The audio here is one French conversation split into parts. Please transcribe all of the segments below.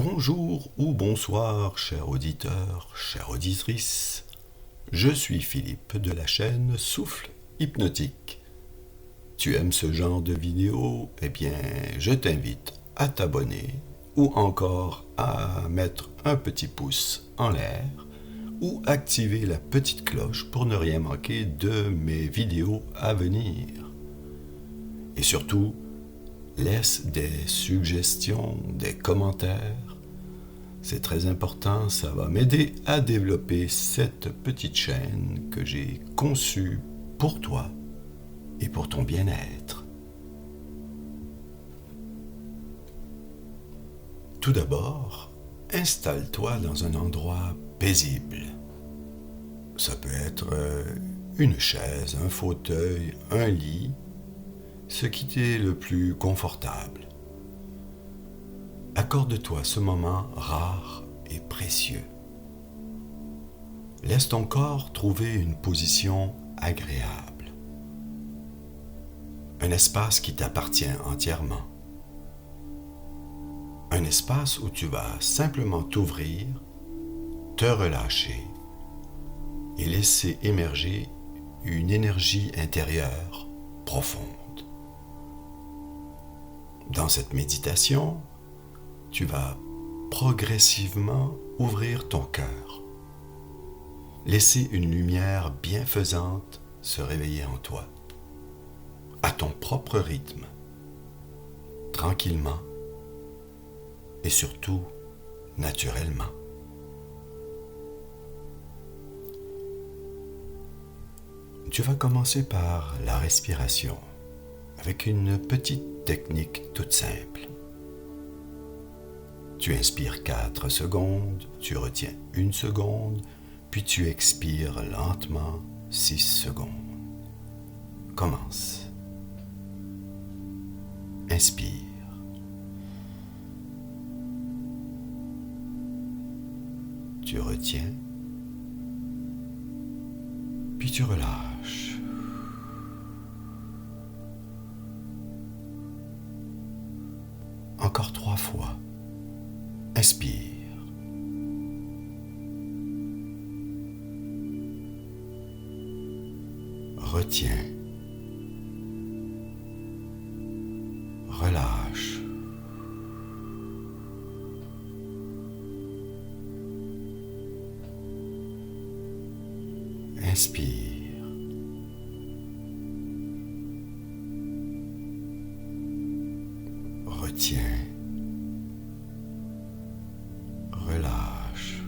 Bonjour ou bonsoir, chers auditeurs, chères auditrices. Je suis Philippe de la chaîne Souffle Hypnotique. Tu aimes ce genre de vidéo? Eh bien, je t'invite à t'abonner ou encore à mettre un petit pouce en l'air ou activer la petite cloche pour ne rien manquer de mes vidéos à venir. Et surtout, laisse des suggestions, des commentaires. C'est très important, ça va m'aider à développer cette petite chaîne que j'ai conçue pour toi et pour ton bien-être. Tout d'abord, installe-toi dans un endroit paisible. Ça peut être une chaise, un fauteuil, un lit, ce qui t'est le plus confortable. Accorde-toi ce moment rare et précieux. Laisse ton corps trouver une position agréable. Un espace qui t'appartient entièrement. Un espace où tu vas simplement t'ouvrir, te relâcher et laisser émerger une énergie intérieure profonde. Dans cette méditation, tu vas progressivement ouvrir ton cœur. Laisser une lumière bienfaisante se réveiller en toi, à ton propre rythme, tranquillement et surtout naturellement. Tu vas commencer par la respiration, avec une petite technique toute simple. Tu inspires 4 secondes, tu retiens 1 seconde, puis tu expires lentement 6 secondes. Commence. Inspire. Tu retiens, puis tu relâches. Encore 3 fois. Inspire. Retiens. Relâche. Inspire. Retiens. Relâche.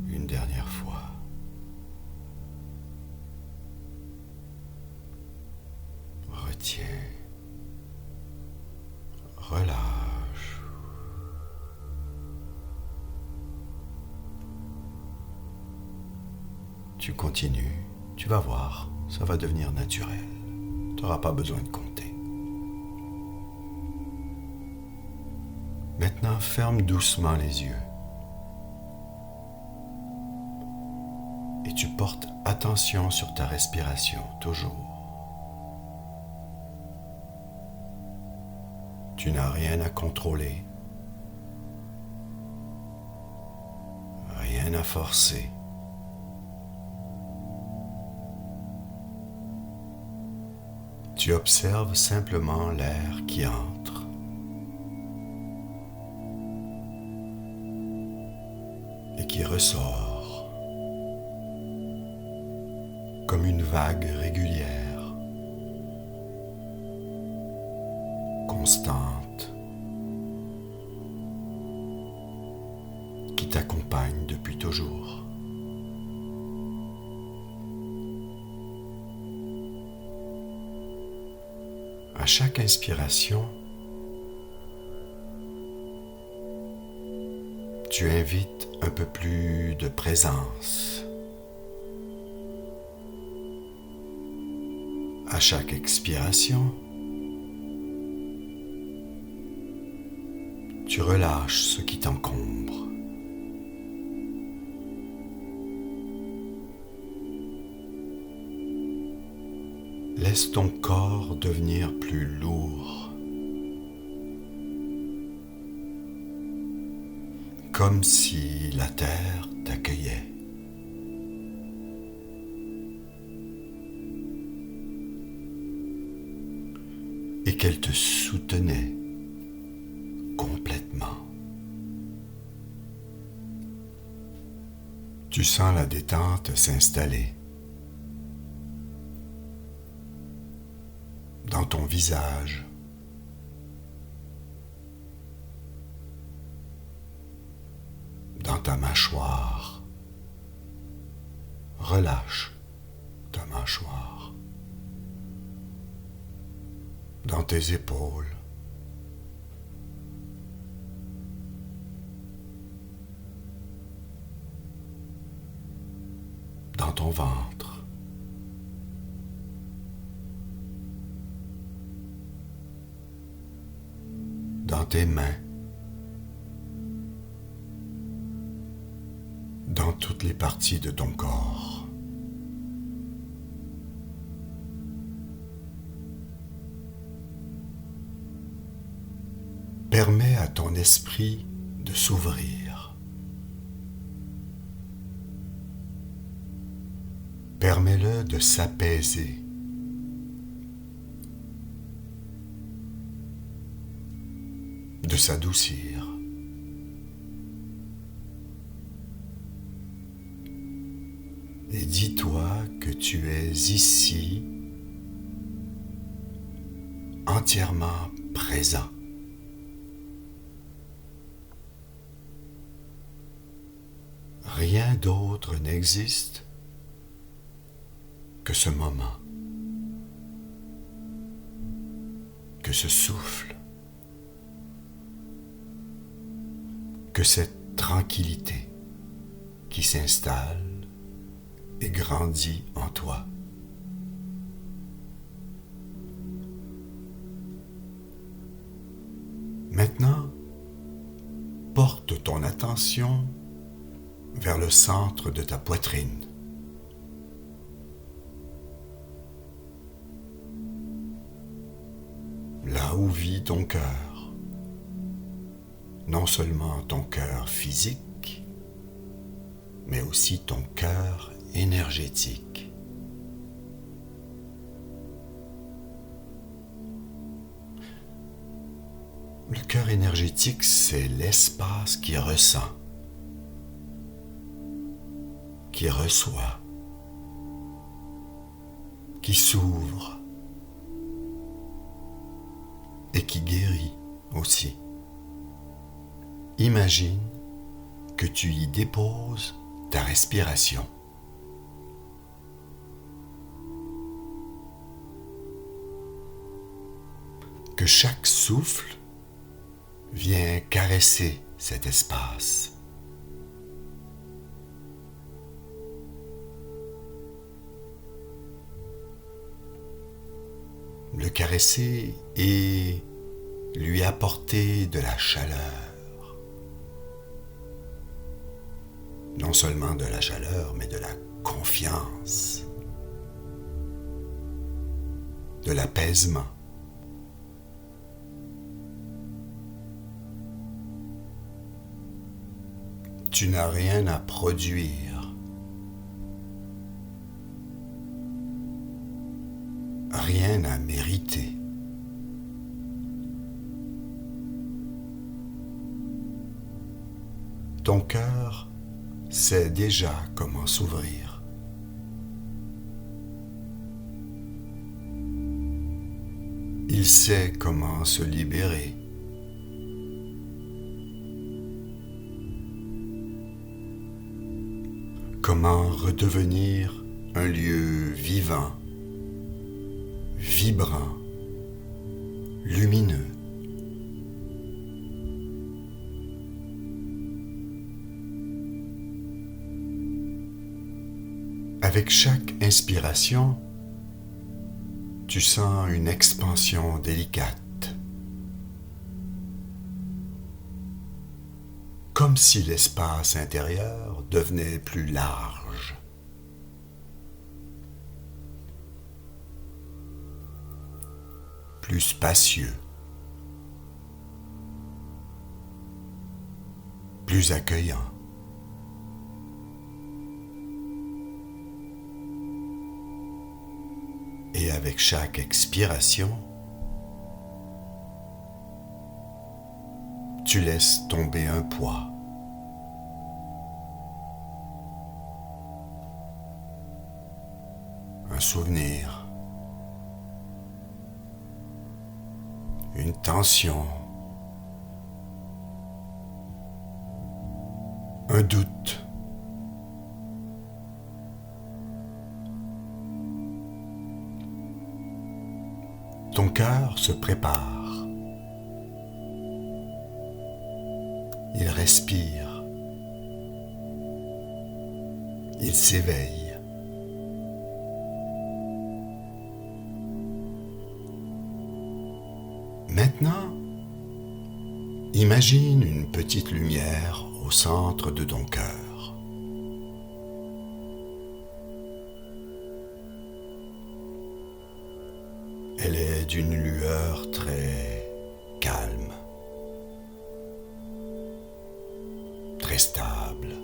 Une dernière fois. Retiens. Relâche. Tu continues, tu vas voir, ça va devenir naturel. Tu n'auras pas besoin de compter. Maintenant, ferme doucement les yeux. Et tu portes attention sur ta respiration, toujours. Tu n'as rien à contrôler, rien à forcer. Tu observes simplement l'air qui entre. Et qui ressort comme une vague régulière, constante, qui t'accompagne depuis toujours. À chaque inspiration, tu invites un peu plus de présence. À chaque expiration, tu relâches ce qui t'encombre. Laisse ton corps devenir plus lourd, comme si la terre t'accueillait. Et qu'elle te soutenait complètement. Tu sens la détente s'installer dans ton visage, dans ta mâchoire. Relâche ta mâchoire. Dans tes épaules. Dans ton ventre. Dans tes mains. Dans toutes les parties de ton corps. Permets à ton esprit de s'ouvrir. Permets-le de s'apaiser. De s'adoucir. Et dis-toi que tu es ici, entièrement présent. Rien d'autre n'existe que ce moment, que ce souffle, que cette tranquillité qui s'installe et grandit en toi. Maintenant, porte ton attention vers le centre de ta poitrine. Là où vit ton cœur. Non seulement ton cœur physique, mais aussi ton cœur énergétique. Le cœur énergétique, c'est l'espace qui ressent, qui reçoit, qui s'ouvre et qui guérit aussi. Imagine que tu y déposes ta respiration. Que chaque souffle vient caresser cet espace. Le caresser et lui apporter de la chaleur. Non seulement de la chaleur, mais de la confiance, de l'apaisement. Tu n'as rien à produire, rien à mériter. Ton cœur sait déjà comment s'ouvrir. Il sait comment se libérer. Comment redevenir un lieu vivant, vibrant, lumineux. Avec chaque inspiration, tu sens une expansion délicate. Comme si l'espace intérieur devenait plus large. Plus spacieux. Plus plus accueillant. Et avec chaque expiration, tu laisses tomber un poids. Un souvenir. Une tension. Un doute. Ton cœur se prépare. Il respire. Il s'éveille. Maintenant, imagine une petite lumière au centre de ton cœur. Elle est d'une lueur très calme, très stable.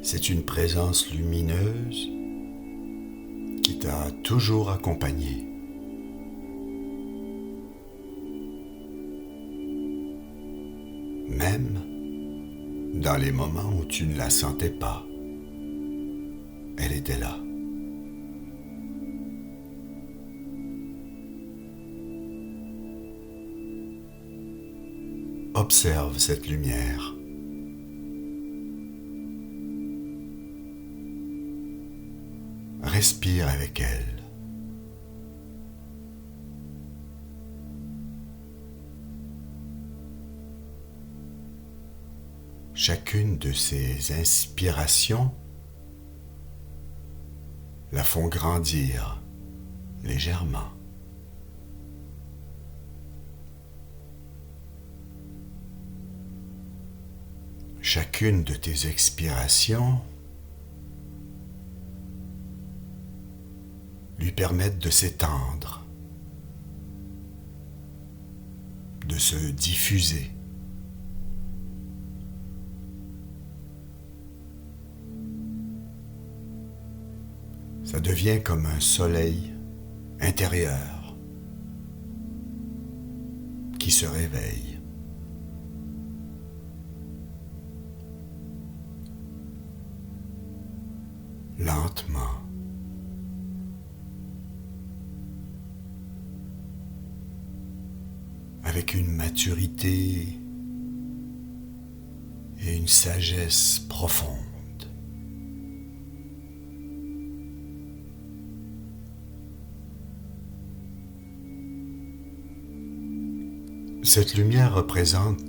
C'est une présence lumineuse qui t'a toujours accompagné. Même dans les moments où tu ne la sentais pas, elle était là. Observe cette lumière. Respire avec elle. Chacune de ces inspirations la font grandir légèrement. Chacune de tes expirations lui permettent de s'étendre, de se diffuser. Ça devient comme un soleil intérieur qui se réveille. Lentement. Avec une maturité et une sagesse profonde. Cette lumière représente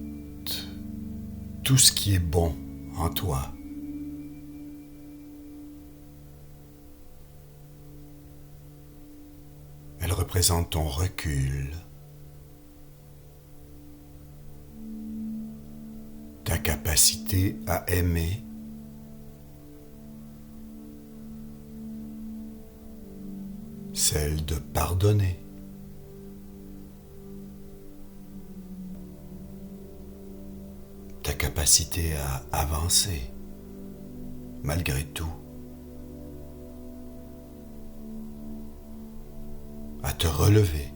tout ce qui est bon en toi. Elle représente ton recul, ta capacité à aimer, celle de pardonner, ta capacité à avancer malgré tout, à te relever.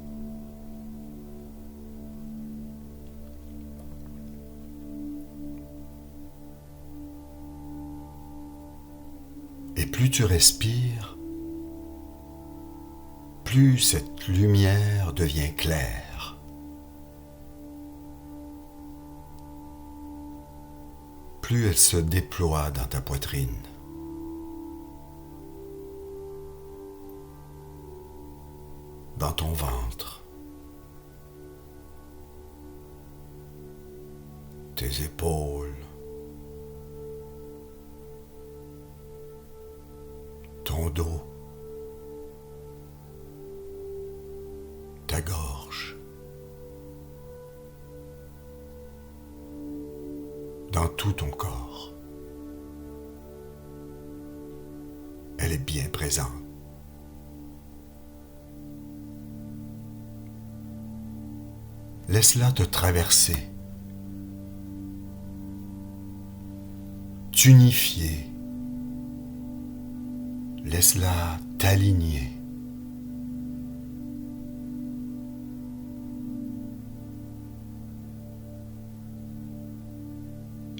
Et plus tu respires, plus cette lumière devient claire. Plus elle se déploie dans ta poitrine. Dans ton ventre. Tes épaules. Ton dos. Ta gorge. Dans tout ton corps. Elle est bien présente. Laisse-la te traverser, t'unifier. Laisse-la t'aligner.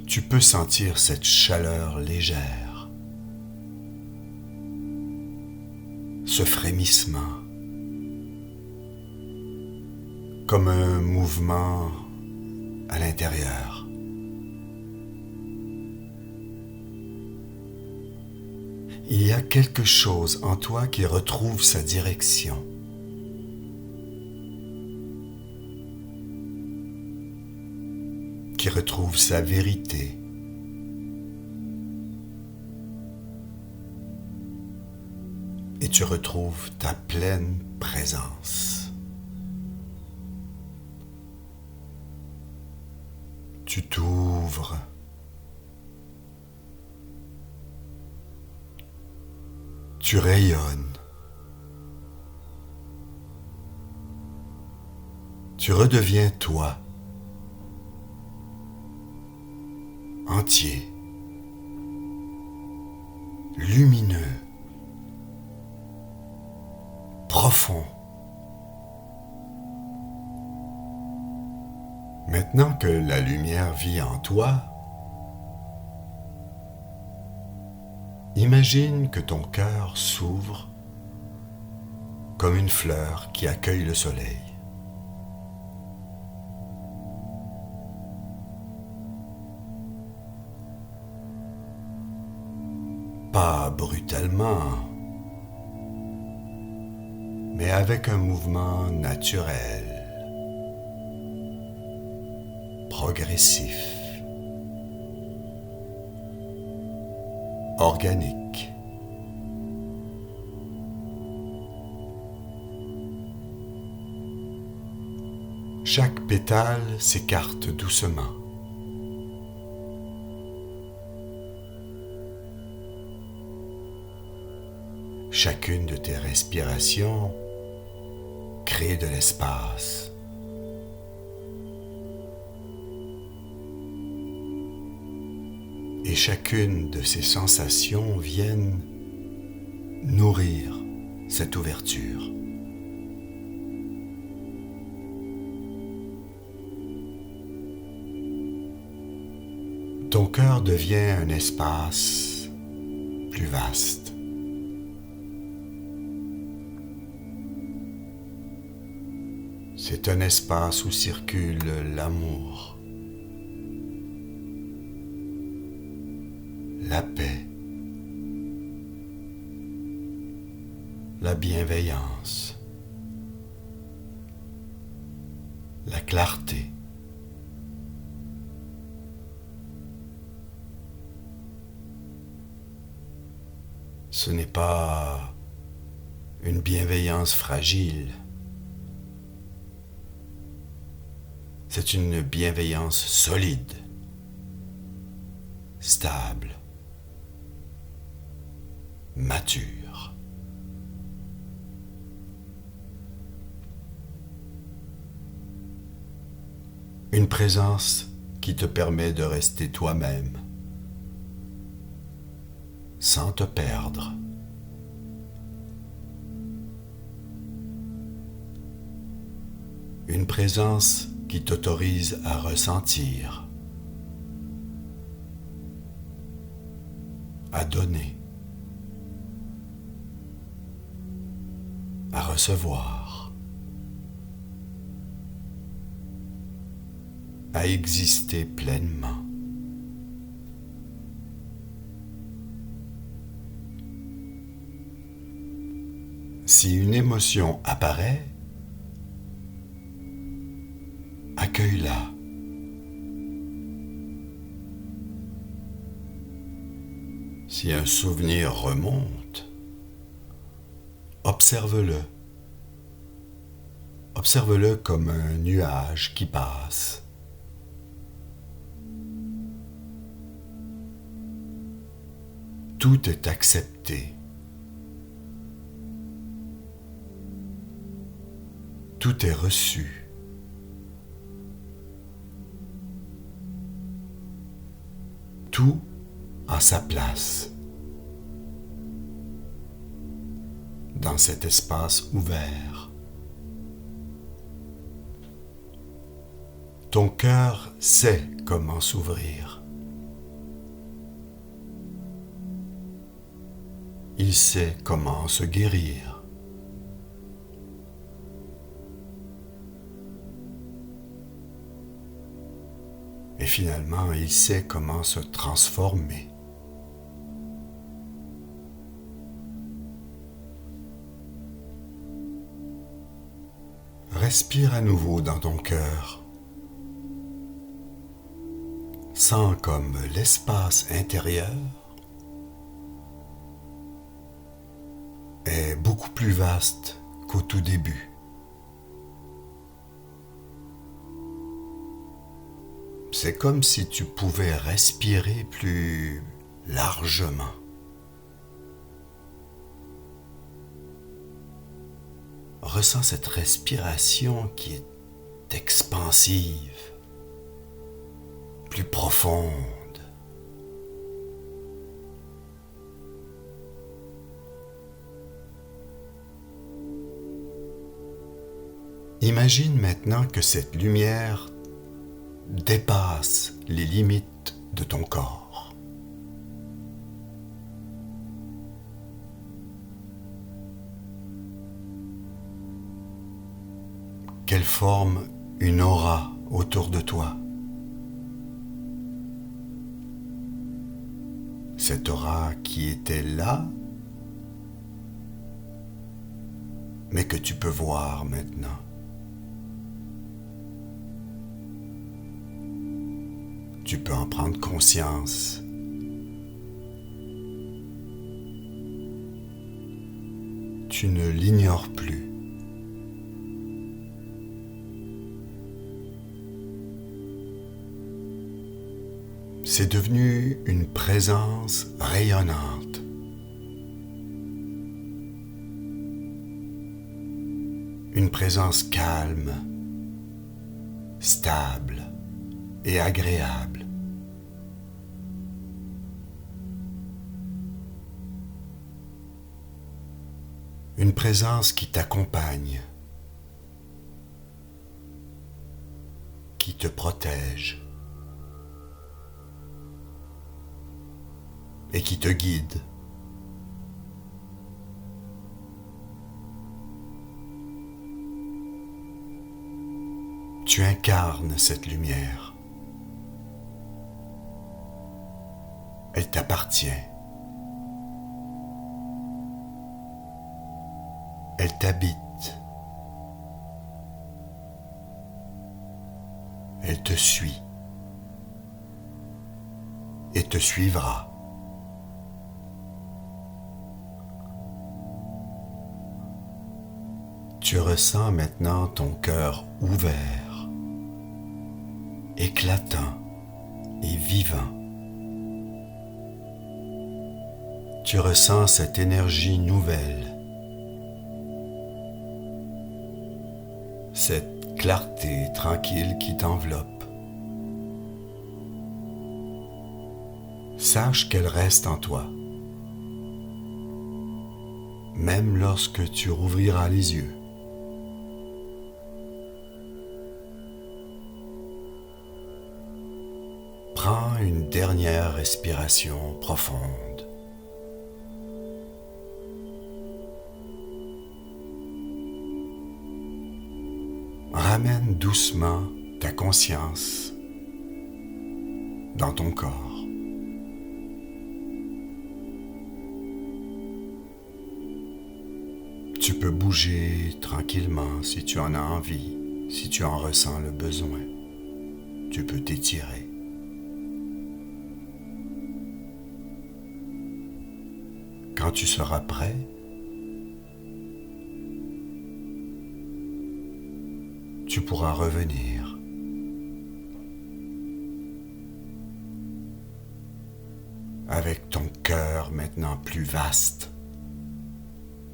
Tu peux sentir cette chaleur légère, ce frémissement, comme un mouvement à l'intérieur. Il y a quelque chose en toi qui retrouve sa direction. Qui retrouve sa vérité. Et tu retrouves ta pleine présence. Tu t'ouvres. Tu rayonnes. Tu redeviens toi. Entier, lumineux, profond. Maintenant que la lumière vit en toi, imagine que ton cœur s'ouvre comme une fleur qui accueille le soleil. Pas brutalement, mais avec un mouvement naturel, progressif, organique. Chaque pétale s'écarte doucement. Chacune de tes respirations crée de l'espace. Et chacune de ces sensations viennent nourrir cette ouverture. Ton cœur devient un espace plus vaste. C'est un espace où circule l'amour, la paix, la bienveillance, la clarté. Ce n'est pas une bienveillance fragile. C'est une bienveillance solide, stable, mature. Une présence qui te permet de rester toi-même, sans te perdre. Une présence qui t'autorise à ressentir, à donner, à recevoir, à exister pleinement. Si une émotion apparaît, accueille-la. Si un souvenir remonte, observe-le. Observe-le comme un nuage qui passe. Tout est accepté. Tout est reçu. tout à sa place. Dans cet espace ouvert, ton cœur sait comment s'ouvrir. Il sait comment se guérir. Et finalement, il sait comment se transformer. Respire à nouveau dans ton cœur. Sens comme l'espace intérieur est beaucoup plus vaste qu'au tout début. C'est comme si tu pouvais respirer plus largement. Ressens cette respiration qui est expansive, plus profonde. Imagine maintenant que cette lumière dépasse les limites de ton corps. Qu'elle forme une aura autour de toi. Cette aura qui était là, mais que tu peux voir maintenant. Tu peux en prendre conscience. Tu ne l'ignores plus. C'est devenu une présence rayonnante. Une présence calme, stable et agréable. Une présence qui t'accompagne, qui te protège et qui te guide. Tu incarnes cette lumière. Elle t'appartient. Elle t'habite. Elle te suit et te suivra. Tu ressens maintenant ton cœur ouvert, éclatant et vivant. Tu ressens cette énergie nouvelle, cette clarté tranquille qui t'enveloppe. Sache qu'elle reste en toi, même lorsque tu rouvriras les yeux. Prends une dernière respiration profonde. Ramène doucement ta conscience dans ton corps. Tu peux bouger tranquillement si tu en as envie, si tu en ressens le besoin. Tu peux t'étirer. Quand tu seras prêt, tu pourras revenir. Avec ton cœur maintenant plus vaste,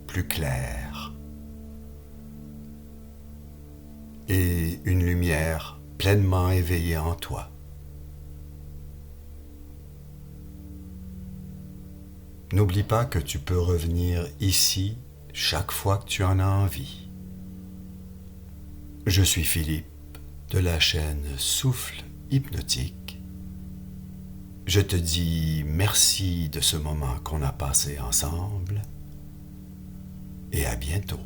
plus clair, et une lumière pleinement éveillée en toi. N'oublie pas que tu peux revenir ici chaque fois que tu en as envie. Je suis Philippe de la chaîne Souffle Hypnotique. Je te dis merci de ce moment qu'on a passé ensemble et à bientôt.